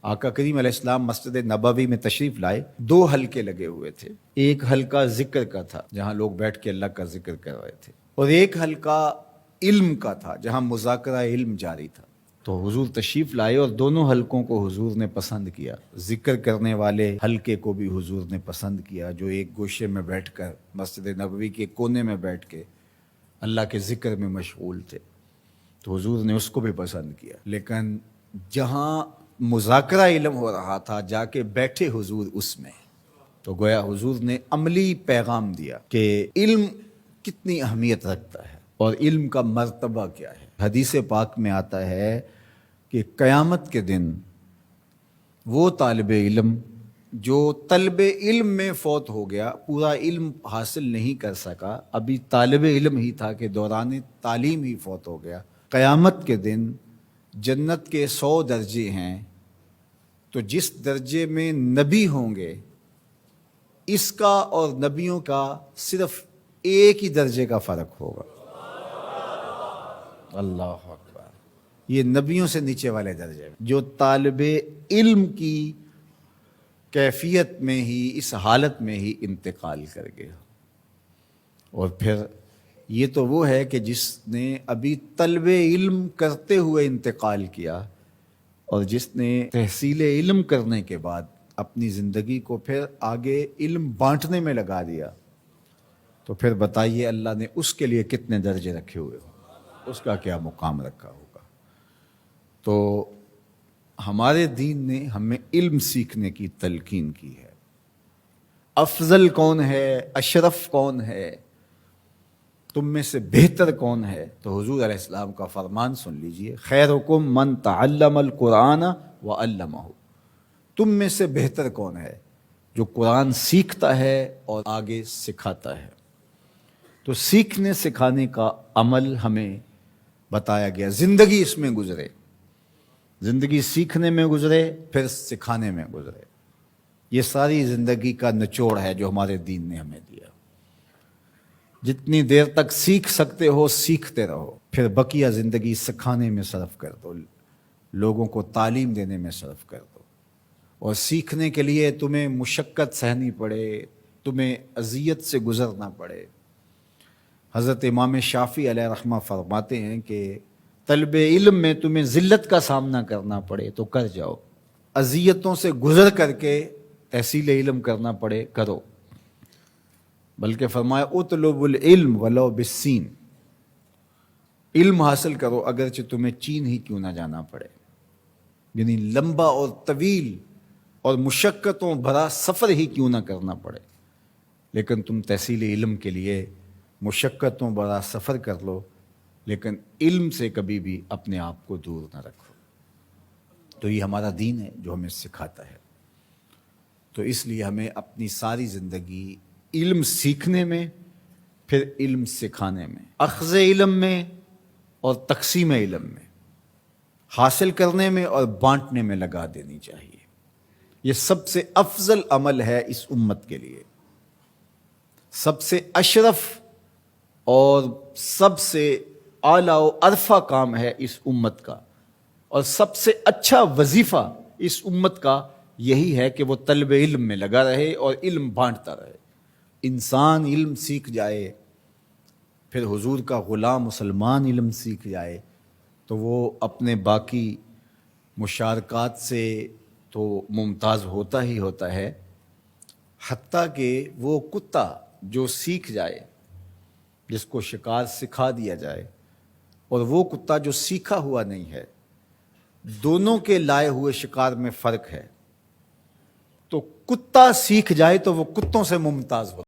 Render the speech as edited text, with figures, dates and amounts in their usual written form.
آقا کریم علیہ السلام مسجد نبوی میں تشریف لائے، 2 حلقے لگے ہوئے تھے۔ ایک حلقہ ذکر کا تھا جہاں لوگ بیٹھ کے اللہ کا ذکر کر رہے تھے، اور ایک حلقہ علم کا تھا جہاں مذاکرہ علم جاری تھا۔ تو حضور تشریف لائے اور دونوں حلقوں کو حضور نے پسند کیا۔ ذکر کرنے والے حلقے کو بھی حضور نے پسند کیا، جو ایک گوشے میں بیٹھ کر مسجد نبوی کے کونے میں بیٹھ کے اللہ کے ذکر میں مشغول تھے، تو حضور نے اس کو بھی پسند کیا۔ لیکن جہاں مذاکرہ علم ہو رہا تھا جا کے بیٹھے حضور اس میں، تو گویا حضور نے عملی پیغام دیا کہ علم کتنی اہمیت رکھتا ہے اور علم کا مرتبہ کیا ہے۔ حدیث پاک میں آتا ہے کہ قیامت کے دن وہ طالب علم جو طلب علم میں فوت ہو گیا، پورا علم حاصل نہیں کر سکا، ابھی طالب علم ہی تھا کہ دوران تعلیم ہی فوت ہو گیا، قیامت کے دن جنت کے 100 درجے ہیں، تو جس درجے میں نبی ہوں گے اس کا اور نبیوں کا صرف ایک ہی درجے کا فرق ہوگا۔ اللہ اکبر! یہ نبیوں سے نیچے والے درجے میں، جو طالب علم کی کیفیت میں ہی، اس حالت میں ہی انتقال کر گیا۔ اور پھر یہ تو وہ ہے کہ جس نے ابھی طلب علم کرتے ہوئے انتقال کیا، اور جس نے تحصیل علم کرنے کے بعد اپنی زندگی کو پھر آگے علم بانٹنے میں لگا دیا، تو پھر بتائیے اللہ نے اس کے لیے کتنے درجے رکھے ہوئے ہوں، اس کا کیا مقام رکھا ہوگا۔ تو ہمارے دین نے ہمیں علم سیکھنے کی تلقین کی ہے۔ افضل کون ہے، اشرف کون ہے، تم میں سے بہتر کون ہے؟ تو حضور علیہ السلام کا فرمان سن لیجئے، خیرکم من تعلم القرآن وعلمہ۔ تم میں سے بہتر کون ہے؟ جو قرآن سیکھتا ہے اور آگے سکھاتا ہے۔ تو سیکھنے سکھانے کا عمل ہمیں بتایا گیا، زندگی اس میں گزرے، زندگی سیکھنے میں گزرے، پھر سکھانے میں گزرے۔ یہ ساری زندگی کا نچوڑ ہے جو ہمارے دین نے ہمیں دیا۔ جتنی دیر تک سیکھ سکتے ہو سیکھتے رہو، پھر بقیہ زندگی سکھانے میں صرف کر دو، لوگوں کو تعلیم دینے میں صرف کر دو۔ اور سیکھنے کے لیے تمہیں مشقت سہنی پڑے، تمہیں اذیت سے گزرنا پڑے۔ حضرت امام شافعی علیہ رحمہ فرماتے ہیں کہ طلب علم میں تمہیں ذلت کا سامنا کرنا پڑے تو کر جاؤ، اذیتوں سے گزر کر کے تحصیل علم کرنا پڑے کرو۔ بلکہ فرمایا اطلب العلم ولو بالسین، علم حاصل کرو اگرچہ تمہیں چین ہی کیوں نہ جانا پڑے۔ یعنی لمبا اور طویل اور مشقتوں بھرا سفر ہی کیوں نہ کرنا پڑے، لیکن تم تحصیل علم کے لیے مشقتوں بھرا سفر کر لو، لیکن علم سے کبھی بھی اپنے آپ کو دور نہ رکھو۔ تو یہ ہمارا دین ہے جو ہمیں سکھاتا ہے۔ تو اس لیے ہمیں اپنی ساری زندگی علم سیکھنے میں، پھر علم سکھانے میں، اخذ علم میں اور تقسیم علم میں، حاصل کرنے میں اور بانٹنے میں لگا دینی چاہیے۔ یہ سب سے افضل عمل ہے اس امت کے لیے، سب سے اشرف اور سب سے اعلیٰ و ارفع کام ہے اس امت کا، اور سب سے اچھا وظیفہ اس امت کا یہی ہے کہ وہ طلب علم میں لگا رہے اور علم بانٹتا رہے۔ انسان علم سیکھ جائے، پھر حضور کا غلام مسلمان علم سیکھ جائے، تو وہ اپنے باقی مشارکات سے تو ممتاز ہوتا ہی ہوتا ہے، حتیٰ کہ وہ کتا جو سیکھ جائے، جس کو شکار سکھا دیا جائے، اور وہ کتا جو سیکھا ہوا نہیں ہے، دونوں کے لائے ہوئے شکار میں فرق ہے۔ تو کتا سیکھ جائے تو وہ کتوں سے ممتاز ہوتا ہے۔